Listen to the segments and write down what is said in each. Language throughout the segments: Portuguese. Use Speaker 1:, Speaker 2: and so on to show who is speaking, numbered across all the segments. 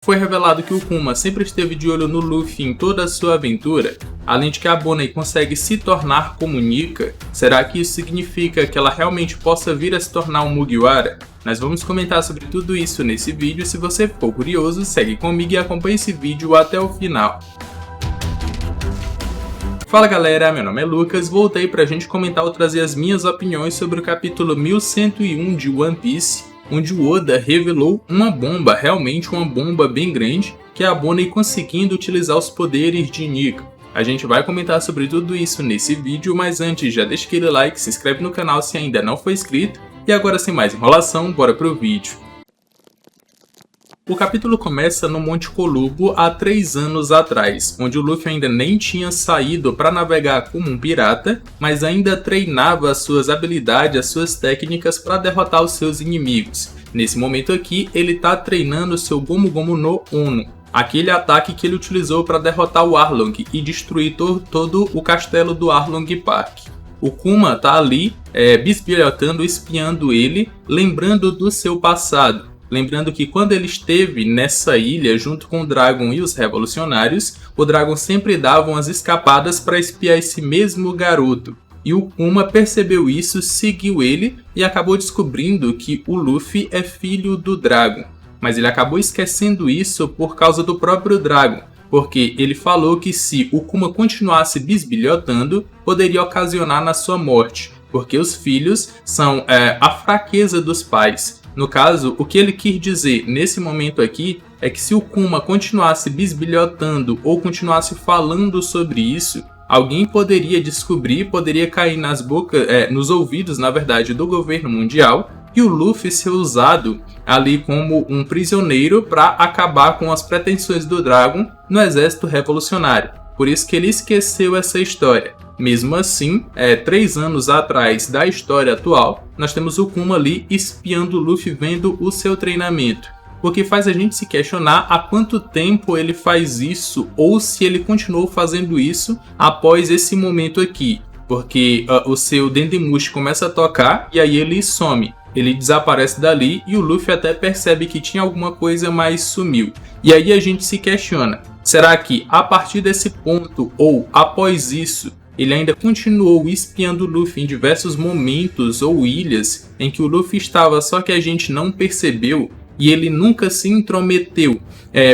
Speaker 1: foi revelado que o Kuma sempre esteve de olho no Luffy em toda a sua aventura, além de que a Bonnie consegue se tornar como Nika. Será que isso significa que ela realmente possa vir a se tornar um Mugiwara? Nós vamos comentar sobre tudo isso nesse vídeo. Se você for curioso, segue comigo e acompanhe esse vídeo até o final. Fala galera, meu nome é Lucas, voltei pra gente comentar ou trazer as minhas opiniões sobre o capítulo 1101 de One Piece, onde o Oda revelou uma bomba, realmente uma bomba bem grande, que é a Bonnie conseguindo utilizar os poderes de Nika. A gente vai comentar sobre tudo isso nesse vídeo, mas antes já deixa aquele like, se inscreve no canal se ainda não for inscrito, e agora sem mais enrolação, bora pro vídeo. O capítulo começa no Monte Colubo há 3 anos atrás, onde o Luffy ainda nem tinha saído para navegar como um pirata, mas ainda treinava as suas habilidades, as suas técnicas para derrotar os seus inimigos. Nesse momento aqui, ele está treinando seu Gomu Gomu no Ono, aquele ataque que ele utilizou para derrotar o Arlong e destruir todo o castelo do Arlong Park. O Kuma está ali bisbilhotando, espiando ele, lembrando do seu passado. Lembrando que quando ele esteve nessa ilha junto com o Dragon e os revolucionários, o Dragon sempre dava umas escapadas para espiar esse mesmo garoto. E o Kuma percebeu isso, seguiu ele e acabou descobrindo que o Luffy é filho do Dragon. Mas ele acabou esquecendo isso por causa do próprio Dragon, porque ele falou que se o Kuma continuasse bisbilhotando, poderia ocasionar na sua morte, porque os filhos são a fraqueza dos pais. No caso, o que ele quis dizer nesse momento aqui é que se o Kuma continuasse bisbilhotando ou continuasse falando sobre isso, alguém poderia descobrir, poderia cair nos ouvidos, na verdade, do governo mundial, e o Luffy ser usado ali como um prisioneiro para acabar com as pretensões do Dragon no exército revolucionário. Por isso que ele esqueceu essa história. Mesmo assim, 3 anos atrás da história atual, nós temos o Kuma ali espiando o Luffy, vendo o seu treinamento. O que faz a gente se questionar há quanto tempo ele faz isso, ou se ele continuou fazendo isso após esse momento aqui. Porque o seu Dendemushi começa a tocar e aí ele some. Ele desaparece dali e o Luffy até percebe que tinha alguma coisa, mas sumiu. E aí a gente se questiona, será que a partir desse ponto ou após isso, ele ainda continuou espiando o Luffy em diversos momentos ou ilhas em que o Luffy estava, só que a gente não percebeu e ele nunca se intrometeu,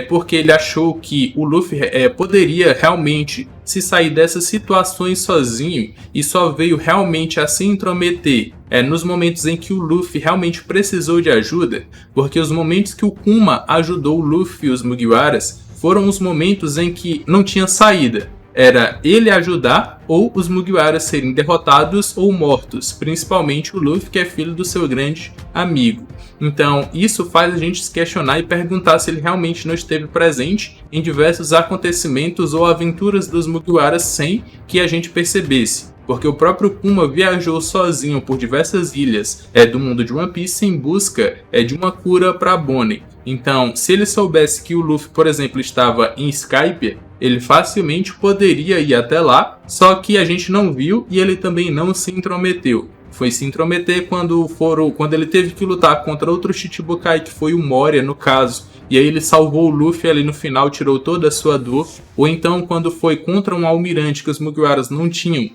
Speaker 1: porque ele achou que o Luffy poderia realmente se sair dessas situações sozinho e só veio realmente a se intrometer nos momentos em que o Luffy realmente precisou de ajuda, porque os momentos que o Kuma ajudou o Luffy e os Mugiwaras foram os momentos em que não tinha saída. Era ele ajudar ou os Mugiwaras serem derrotados ou mortos, principalmente o Luffy, que é filho do seu grande amigo. Então isso faz a gente se questionar e perguntar se ele realmente não esteve presente em diversos acontecimentos ou aventuras dos Mugiwaras sem que a gente percebesse. Porque o próprio Kuma viajou sozinho por diversas ilhas do mundo de One Piece em busca de uma cura para Bonnie. Então, se ele soubesse que o Luffy, por exemplo, estava em Skype, ele facilmente poderia ir até lá, só que a gente não viu e ele também não se intrometeu. Foi se intrometer quando ele teve que lutar contra outro Shichibukai, que foi o Moria no caso, e aí ele salvou o Luffy ali no final, tirou toda a sua dor. Ou então quando foi contra um almirante que os Mugiwaras não tinham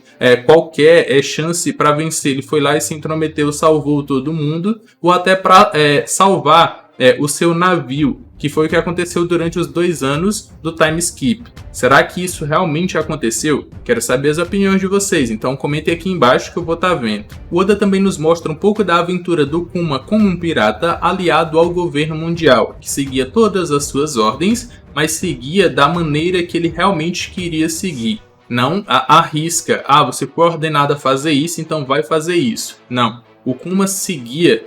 Speaker 1: qualquer chance para vencer, ele foi lá e se intrometeu, salvou todo mundo, ou até para salvar o seu navio, que foi o que aconteceu durante os 2 anos do time skip. Será que isso realmente aconteceu? Quero saber as opiniões de vocês, então comentem aqui embaixo que eu vou estar vendo. O Oda também nos mostra um pouco da aventura do Kuma como um pirata aliado ao governo mundial, que seguia todas as suas ordens, mas seguia da maneira que ele realmente queria seguir. Não arrisca, você foi ordenado a fazer isso, então vai fazer isso. Não. O Kuma seguia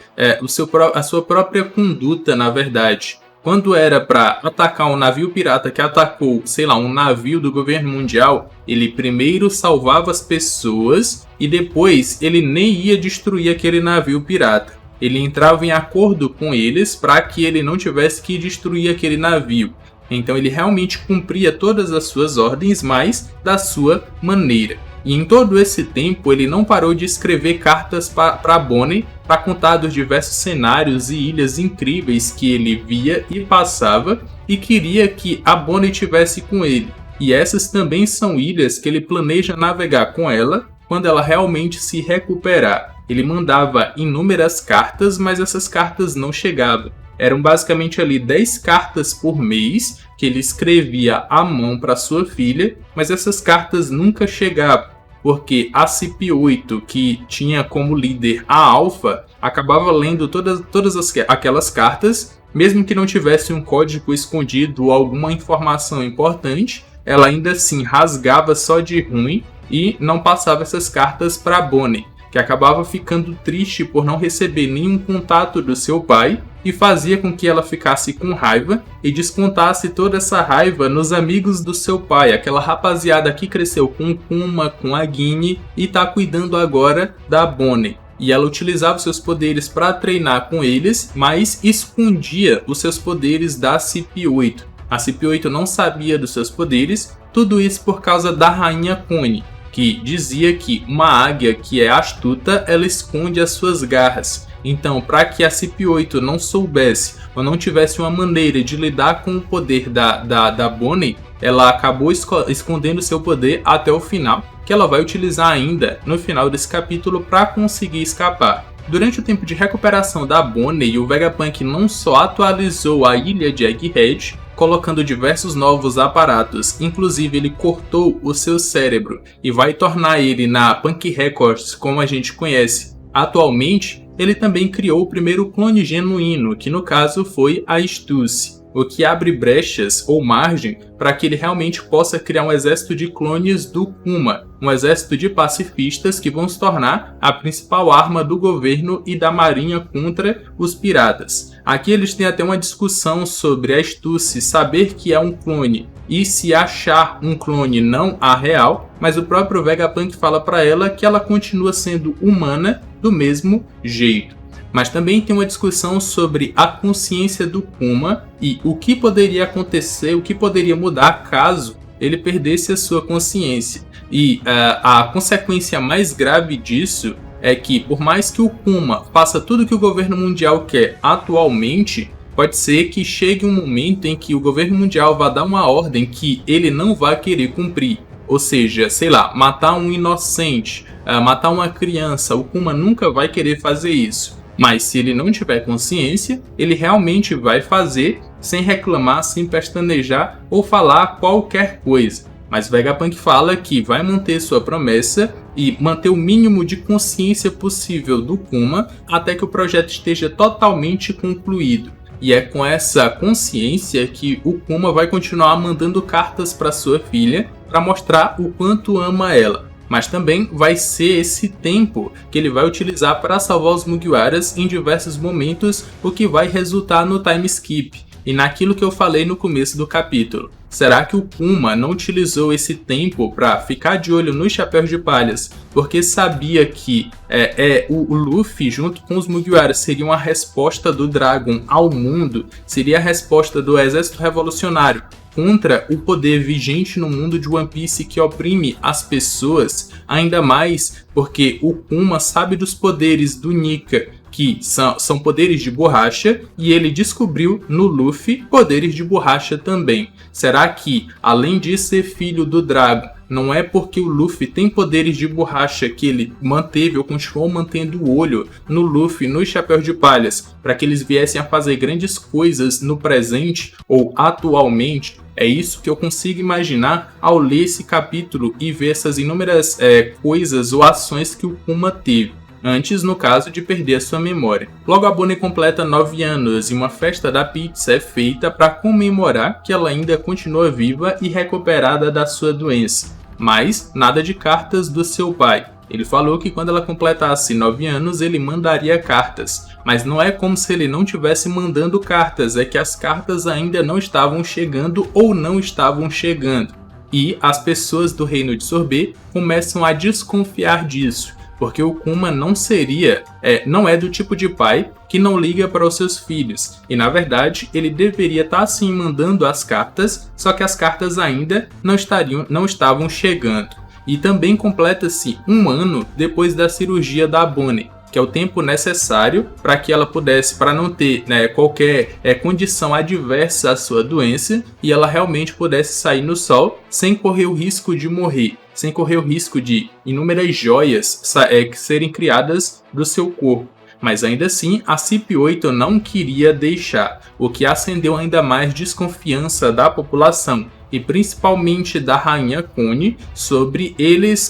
Speaker 1: a sua própria conduta, na verdade. Quando era para atacar um navio pirata que atacou, um navio do governo mundial, ele primeiro salvava as pessoas e depois ele nem ia destruir aquele navio pirata. Ele entrava em acordo com eles para que ele não tivesse que destruir aquele navio. Então ele realmente cumpria todas as suas ordens, mas da sua maneira. E em todo esse tempo ele não parou de escrever cartas para Bonnie para contar dos diversos cenários e ilhas incríveis que ele via e passava, e queria que a Bonnie estivesse com ele. E essas também são ilhas que ele planeja navegar com ela quando ela realmente se recuperar. Ele mandava inúmeras cartas, mas essas cartas não chegavam. Eram basicamente ali 10 cartas por mês que ele escrevia à mão para sua filha, mas essas cartas nunca chegavam, porque a CP8, que tinha como líder a Alpha, acabava lendo todas aquelas cartas, mesmo que não tivesse um código escondido ou alguma informação importante, ela ainda assim rasgava só de ruim e não passava essas cartas para Bonnie, que acabava ficando triste por não receber nenhum contato do seu pai e fazia com que ela ficasse com raiva e descontasse toda essa raiva nos amigos do seu pai, aquela rapaziada que cresceu com o Kuma, com a Ginny e tá cuidando agora da Bonnie. E ela utilizava seus poderes para treinar com eles, mas escondia os seus poderes da CP8. A CP8 não sabia dos seus poderes, tudo isso por causa da Rainha Connie, que dizia que uma águia que é astuta, ela esconde as suas garras. Então, para que a CP8 não soubesse ou não tivesse uma maneira de lidar com o poder da Bonnie, ela acabou escondendo seu poder até o final, que ela vai utilizar ainda no final desse capítulo para conseguir escapar. Durante o tempo de recuperação da Bonnie, o Vegapunk não só atualizou a ilha de Egghead, colocando diversos novos aparatos, inclusive ele cortou o seu cérebro e vai tornar ele na Punk Records como a gente conhece atualmente. Ele também criou o primeiro clone genuíno, que no caso foi a Stussy, o que abre brechas ou margem para que ele realmente possa criar um exército de clones do Kuma, um exército de pacifistas que vão se tornar a principal arma do governo e da marinha contra os piratas. Aqui eles têm até uma discussão sobre a Stussy saber que é um clone e se achar um clone não a real, mas o próprio Vegapunk fala para ela que ela continua sendo humana do mesmo jeito. Mas também tem uma discussão sobre a consciência do Kuma e o que poderia acontecer, o que poderia mudar caso ele perdesse a sua consciência. E a consequência mais grave disso é que, por mais que o Kuma faça tudo que o governo mundial quer atualmente, pode ser que chegue um momento em que o governo mundial vá dar uma ordem que ele não vai querer cumprir. Ou seja, sei lá, matar um inocente, matar uma criança, o Kuma nunca vai querer fazer isso. Mas se ele não tiver consciência, ele realmente vai fazer sem reclamar, sem pestanejar ou falar qualquer coisa. Mas Vegapunk fala que vai manter sua promessa e manter o mínimo de consciência possível do Kuma até que o projeto esteja totalmente concluído. E é com essa consciência que o Kuma vai continuar mandando cartas para sua filha para mostrar o quanto ama ela. Mas também vai ser esse tempo que ele vai utilizar para salvar os Mugiwaras em diversos momentos, o que vai resultar no time skip. E naquilo que eu falei no começo do capítulo. Será que o Kuma não utilizou esse tempo para ficar de olho nos Chapéus de Palhas, porque sabia que o Luffy junto com os Mugiwaras seriam a resposta do Dragon ao mundo, seria a resposta do Exército Revolucionário contra o poder vigente no mundo de One Piece que oprime as pessoas, ainda mais porque o Kuma sabe dos poderes do Nika, que são poderes de borracha, e ele descobriu no Luffy poderes de borracha também. Será que, além de ser filho do Dragon, não é porque o Luffy tem poderes de borracha que ele manteve ou continuou mantendo o olho no Luffy, nos Chapéus de Palhas, para que eles viessem a fazer grandes coisas no presente ou atualmente? É isso que eu consigo imaginar ao ler esse capítulo e ver essas inúmeras coisas ou ações que o Kuma teve, antes, no caso, de perder a sua memória. Logo, a Bonnie completa 9 anos e uma festa da pizza é feita para comemorar que ela ainda continua viva e recuperada da sua doença. Mas nada de cartas do seu pai. Ele falou que quando ela completasse 9 anos ele mandaria cartas, mas não é como se ele não estivesse mandando cartas, é que as cartas ainda não estavam chegando ou não estavam chegando. E as pessoas do reino de Sorbet começam a desconfiar disso, porque o Kuma não é do tipo de pai que não liga para os seus filhos, e na verdade ele deveria estar sim mandando as cartas, só que as cartas ainda não estavam chegando. E também completa-se 1 ano depois da cirurgia da Bonnie. que é o tempo necessário para que ela pudesse, para não ter, né, qualquer condição adversa à sua doença, e ela realmente pudesse sair no sol sem correr o risco de morrer, sem correr o risco de inúmeras joias serem criadas do seu corpo. Mas ainda assim, a CIP-8 não queria deixar, o que acendeu ainda mais desconfiança da população, e principalmente da Rainha Connie, sobre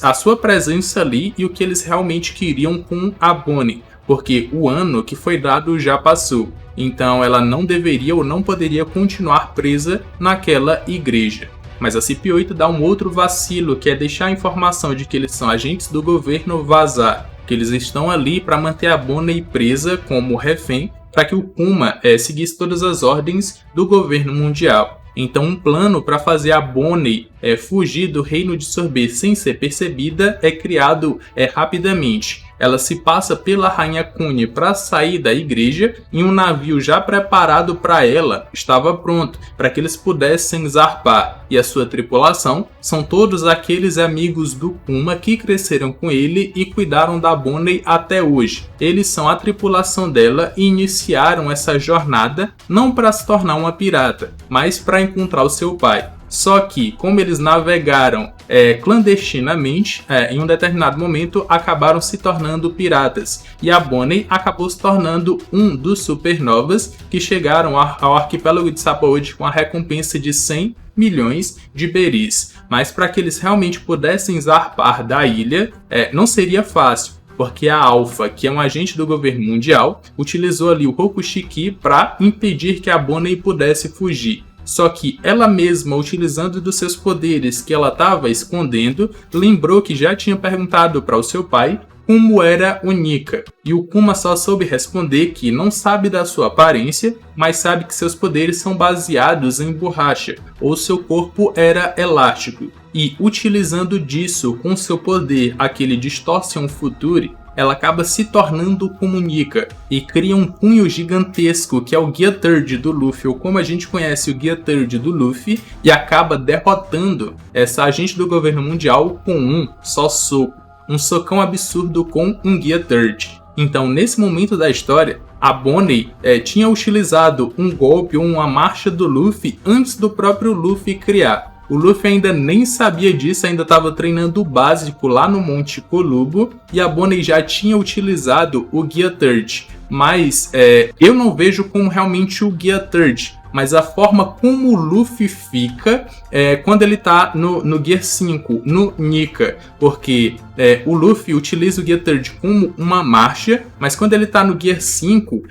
Speaker 1: a sua presença ali e o que eles realmente queriam com a Bonnie, porque o ano que foi dado já passou, então ela não deveria ou não poderia continuar presa naquela igreja. Mas a CIP-8 dá um outro vacilo, que é deixar a informação de que eles são agentes do governo vazar, que eles estão ali para manter a Bonnie presa como refém, para que o Kuma seguisse todas as ordens do governo mundial. Então um plano para fazer a Bonnie fugir do reino de Sorbet sem ser percebida é criado rapidamente. Ela se passa pela Rainha Connie para sair da igreja, e um navio já preparado para ela estava pronto para que eles pudessem zarpar. E a sua tripulação são todos aqueles amigos do Kuma que cresceram com ele e cuidaram da Bonnie até hoje. Eles são a tripulação dela e iniciaram essa jornada não para se tornar uma pirata, mas para encontrar o seu pai. Só que, como eles navegaram clandestinamente, em um determinado momento acabaram se tornando piratas. E a Bonnie acabou se tornando um dos supernovas que chegaram ao arquipélago de Sapwood com a recompensa de 100 milhões de beris. Mas para que eles realmente pudessem zarpar da ilha, não seria fácil, porque a Alpha, que é um agente do governo mundial, utilizou ali o Rokushiki para impedir que a Bonnie pudesse fugir. Só que ela mesma, utilizando dos seus poderes que ela estava escondendo, lembrou que já tinha perguntado para o seu pai como era o Nika. E o Kuma só soube responder que não sabe da sua aparência, mas sabe que seus poderes são baseados em borracha, ou seu corpo era elástico. E utilizando disso com seu poder, aquele Distortion Future, ela acaba se tornando como Nika e cria um punho gigantesco que é o Gear Third do Luffy, ou como a gente conhece o Gear Third do Luffy, e acaba derrotando essa agente do governo mundial com um só soco, um socão absurdo com um Gear Third. Então, nesse momento da história, a Bonnie tinha utilizado um golpe ou uma marcha do Luffy antes do próprio Luffy criar. O Luffy ainda nem sabia disso, ainda estava treinando o básico lá no Monte Colubo, e a Bonnie já tinha utilizado o Gear Third. Mas eu não vejo como realmente o Gear Third, mas a forma como o Luffy fica quando ele tá no Gear 5, no Nika, porque o Luffy utiliza o Gear Third como uma marcha, mas quando ele tá no Gear 5,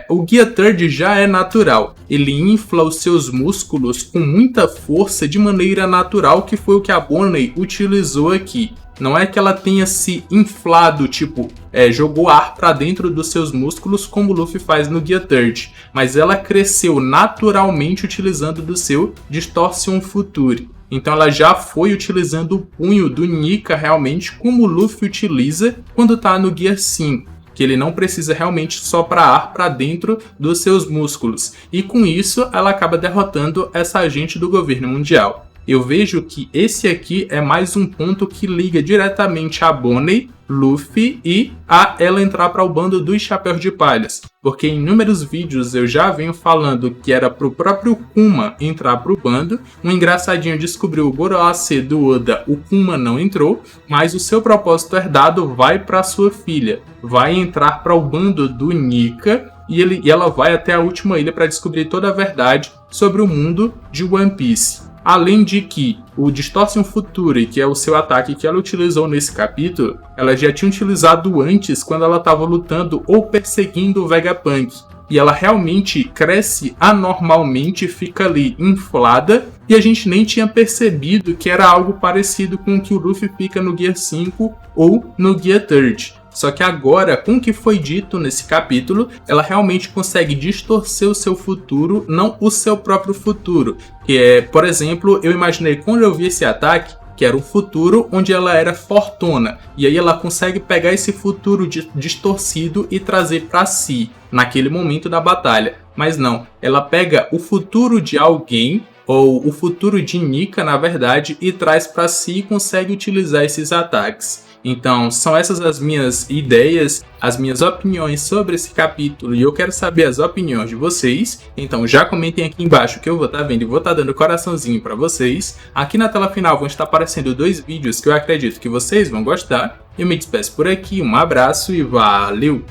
Speaker 1: o Gear Third já é natural. Ele infla os seus músculos com muita força de maneira natural, que foi o que a Bonnie utilizou aqui. Não é que ela tenha se inflado, tipo, jogou ar para dentro dos seus músculos como o Luffy faz no Gear Third, mas ela cresceu naturalmente utilizando do seu Distortion Future. Então ela já foi utilizando o punho do Nika realmente como o Luffy utiliza quando está no Gear 5, que ele não precisa realmente soprar ar para dentro dos seus músculos. E com isso ela acaba derrotando essa agente do governo mundial. Eu vejo que esse aqui é mais um ponto que liga diretamente a Bonnie, Luffy e a ela entrar para o bando dos Chapéus de Palhas. Porque em inúmeros vídeos eu já venho falando que era pro próprio Kuma entrar pro bando. Um engraçadinho descobriu o Goroase do Oda, o Kuma não entrou, mas o seu propósito herdado vai para sua filha. Vai entrar para o bando do Nika e ela vai até a última ilha para descobrir toda a verdade sobre o mundo de One Piece. Além de que o Distortion Future, que é o seu ataque que ela utilizou nesse capítulo, ela já tinha utilizado antes quando ela estava lutando ou perseguindo o Vegapunk. E ela realmente cresce anormalmente, fica ali inflada, e a gente nem tinha percebido que era algo parecido com o que o Luffy fica no Gear 5 ou no Gear Third. Só que agora, com o que foi dito nesse capítulo, ela realmente consegue distorcer o seu futuro, não o seu próprio futuro. Que é, por exemplo, eu imaginei quando eu vi esse ataque, que era um futuro onde ela era fortuna. E aí ela consegue pegar esse futuro distorcido e trazer para si, naquele momento da batalha. Mas não, ela pega o futuro de alguém, ou o futuro de Nika, na verdade, e traz para si e consegue utilizar esses ataques. Então, são essas as minhas ideias, as minhas opiniões sobre esse capítulo, e eu quero saber as opiniões de vocês. Então, já comentem aqui embaixo que eu vou estar vendo e vou estar dando coraçãozinho para vocês. Aqui na tela final vão estar aparecendo 2 vídeos que eu acredito que vocês vão gostar. Eu me despeço por aqui, um abraço e valeu!